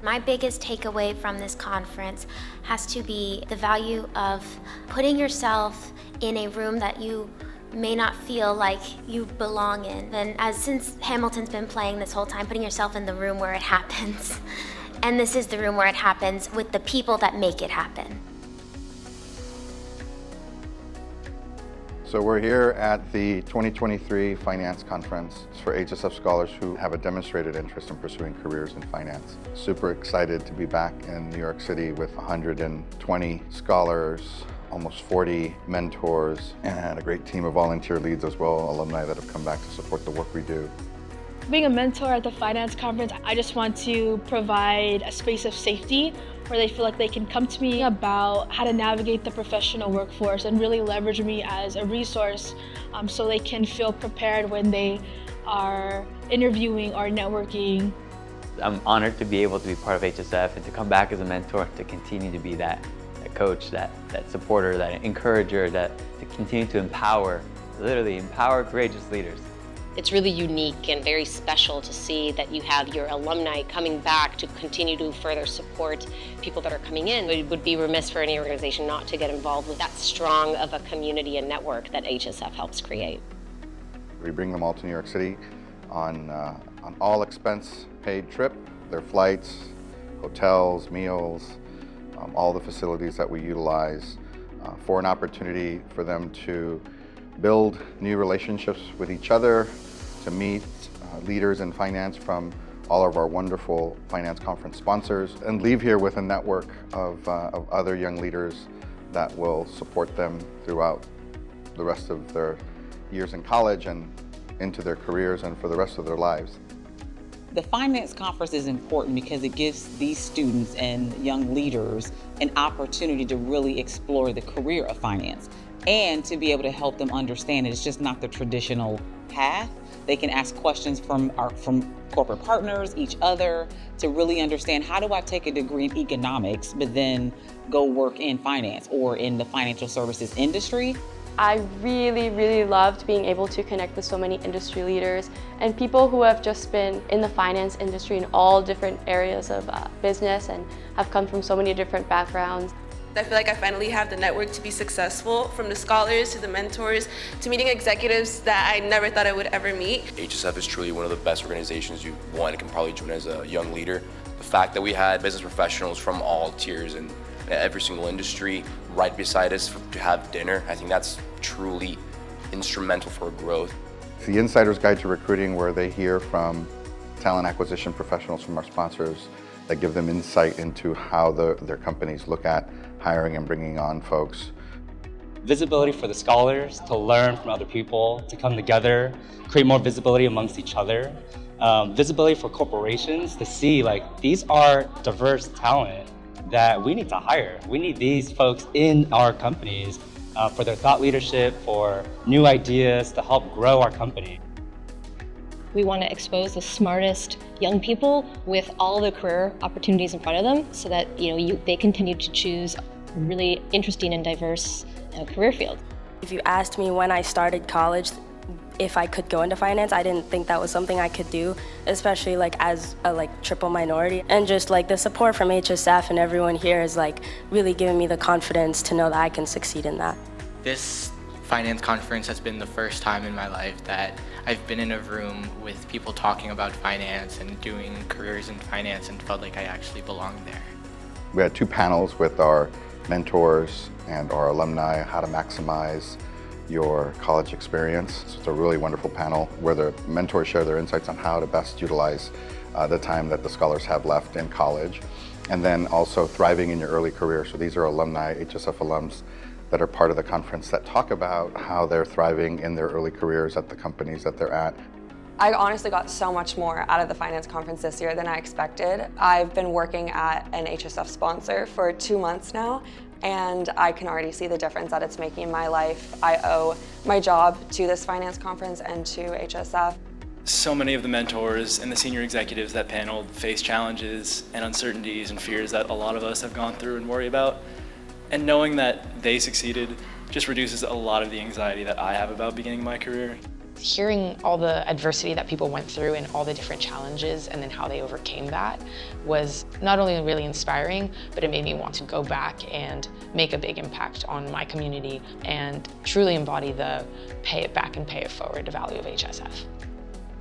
My biggest takeaway from this conference has to be the value of putting yourself in a room that you may not feel like you belong in. And since Hamilton's been playing this whole time, putting yourself in the room where it happens. And this is the room where it happens with the people that make it happen. So we're here at the 2023 Finance Conference. It's for HSF scholars who have a demonstrated interest in pursuing careers in finance. Super excited to be back in New York City with 120 scholars, almost 40 mentors, and a great team of volunteer leads as well, alumni that have come back to support the work we do. Being a mentor at the Finance Conference, I just want to provide a space of safety where they feel like they can come to me about how to navigate the professional workforce and really leverage me as a resource so they can feel prepared when they are interviewing or networking. I'm honored to be able to be part of HSF and to come back as a mentor, to continue to be that coach, that supporter, that encourager, to continue to empower, literally empower courageous leaders. It's really unique and very special to see that you have your alumni coming back to continue to further support people that are coming in. It would be remiss for any organization not to get involved with that strong of a community and network that HSF helps create. We bring them all to New York City on all expense paid trip, their flights, hotels, meals, all the facilities that we utilize for an opportunity for them to build new relationships with each other, to meet leaders in finance from all of our wonderful Finance Conference sponsors, and leave here with a network of other young leaders that will support them throughout the rest of their years in college and into their careers and for the rest of their lives. The Finance Conference is important because it gives these students and young leaders an opportunity to really explore the career of finance and to be able to help them understand it's just not the traditional path. They can ask questions from corporate partners, each other, to really understand, how do I take a degree in economics but then go work in finance or in the financial services industry? I really loved being able to connect with so many industry leaders and people who have just been in the finance industry in all different areas of business and have come from so many different backgrounds. I feel like I finally have the network to be successful, from the scholars to the mentors to meeting executives that I never thought I would ever meet. HSF is truly one of the best organizations one can probably join as a young leader. The fact that we had business professionals from all tiers and every single industry right beside us to have dinner, I think that's truly instrumental for growth. It's the Insider's Guide to Recruiting, where they hear from talent acquisition professionals from our sponsors that give them insight into how their companies look at hiring and bringing on folks. Visibility for the scholars to learn from other people, to come together, create more visibility amongst each other. Visibility for corporations to see, like, these are diverse talent that we need to hire. We need these folks in our companies for their thought leadership, for new ideas to help grow our company. We want to expose the smartest young people with all the career opportunities in front of them so that they continue to choose really interesting and diverse career fields. If you asked me when I started college if I could go into finance, I didn't think that was something I could do, especially as a triple minority. And just the support from HSF and everyone here is really giving me the confidence to know that I can succeed in that. This Finance Conference has been the first time in my life that I've been in a room with people talking about finance and doing careers in finance and felt like I actually belonged there. We had 2 panels with our mentors and our alumni, how to maximize your college experience. So it's a really wonderful panel where the mentors share their insights on how to best utilize the time that the scholars have left in college. And then also thriving in your early career. So these are alumni, HSF alums, that are part of the conference that talk about how they're thriving in their early careers at the companies that they're at. I honestly got so much more out of the Finance Conference this year than I expected. I've been working at an HSF sponsor for 2 months now, and I can already see the difference that it's making in my life. I owe my job to this Finance Conference and to HSF. So many of the mentors and the senior executives that paneled face challenges and uncertainties and fears that a lot of us have gone through and worry about. And knowing that they succeeded just reduces a lot of the anxiety that I have about beginning my career. Hearing all the adversity that people went through and all the different challenges and then how they overcame that was not only really inspiring, but it made me want to go back and make a big impact on my community and truly embody the pay it back and pay it forward value of HSF.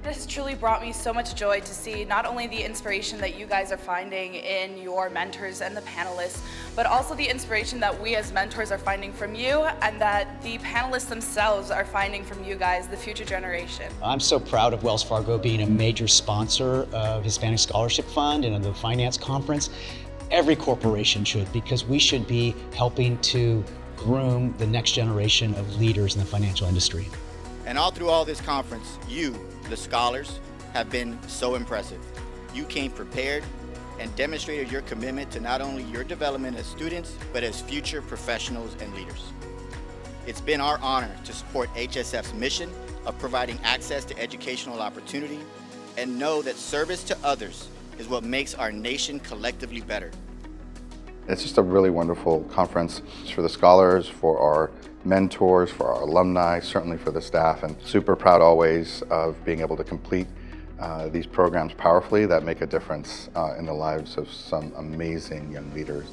This has truly brought me so much joy to see not only the inspiration that you guys are finding in your mentors and the panelists, but also the inspiration that we as mentors are finding from you and that the panelists themselves are finding from you guys, the future generation. I'm so proud of Wells Fargo being a major sponsor of Hispanic Scholarship Fund and of the Finance Conference. Every corporation should, because we should be helping to groom the next generation of leaders in the financial industry. And all through all this conference, you, the scholars, have been so impressive. You came prepared and demonstrated your commitment to not only your development as students, but as future professionals and leaders. It's been our honor to support HSF's mission of providing access to educational opportunity and know that service to others is what makes our nation collectively better. It's just a really wonderful conference for the scholars, for our mentors, for our alumni, certainly for the staff, and super proud always of being able to complete these programs powerfully that make a difference in the lives of some amazing young leaders.